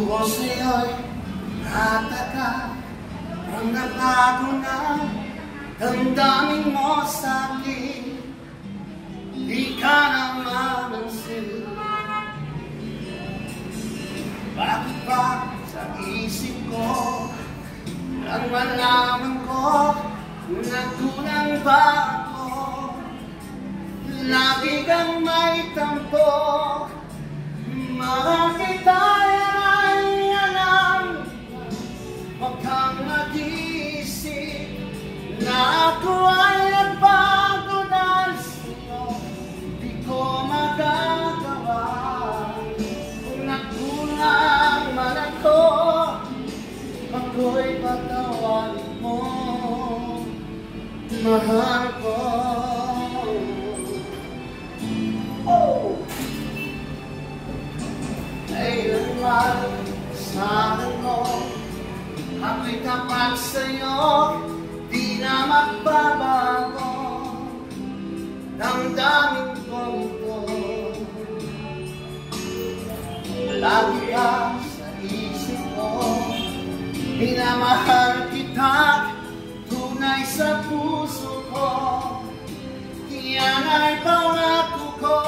ko sa'yo'y nataka, ang nabago na damdamin mo sa'kin. Di ka na mamansin. Bakit ba sa isip ko nang malaman ko nagkulang ba ako? Lagi kang may tampo, bakit tayo ay alam? Huwag kang mag-iisip na ako ay nagbago na sa'yo. Di ko magagawa kung nagkulang man ako. Ako'y patawarin mo, mahal ko. Oh! Kailanman sa akin mo, ako'y tapat sa'yo, di na magbabago. Damdamin ko ito, lagi ka sa isip ko. Minamahal kita, tunay sa puso ko. Yan ay pangako ko,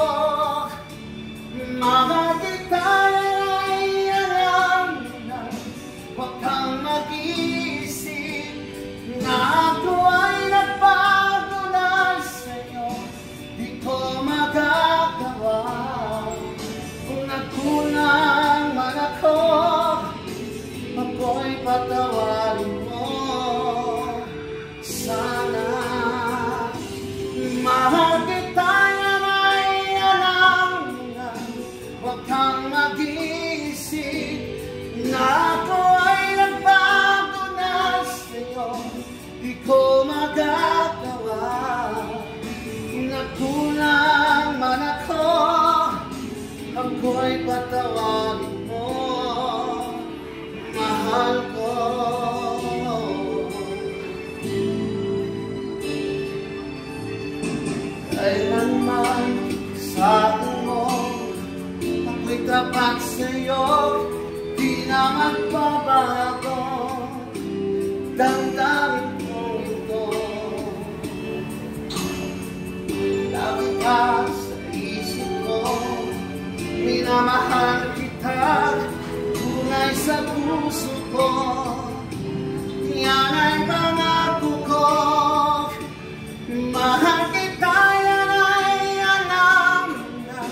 mahal kita ay alam na. Huwag kang mag-iisip na ako ay nagbago na sa'yo. Di ko magagawa kung nagkulang man ako. Ako'y patawarin mo sana. Mahal kita, yan ay alam na. Huwag kang mag-iisip na ako ay nagbago na sa'yo. Di ko magagawa kung nagkulang man ako. Ako'y patawarin mo, mahal ko. Kailanman sa akin mo, ako'y tapat sa'yo, di na magbabago. Damdamin ko ito, lagi ka sa isip ko. Minamahal kita, tunay sa puso ko. Yan ay pangako ko, mahal kita, yan ay alam na.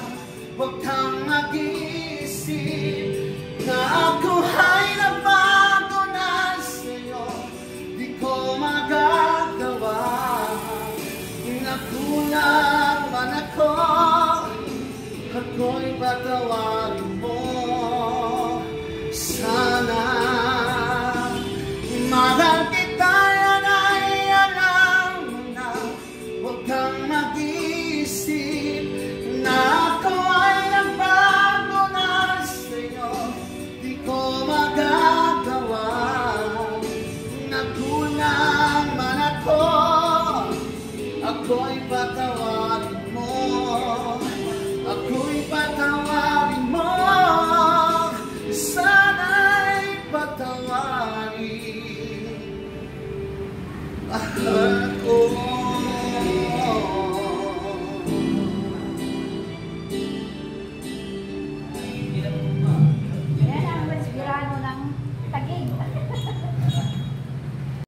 Huwag kang mag-iisip na ako ay nagbago na sa'yo. Di ko magagawa kung nagkulang man ako. Ako'y patawarin mo sana. Mahal kita, yan ay alam na. Huwag kang mag-iisip na ako ay nagbago na sa'yo. Di ko magagawa kung nagkulang man ako. Ako'y patawarin mo, ako'y patawarin mo, sana'y patawarin.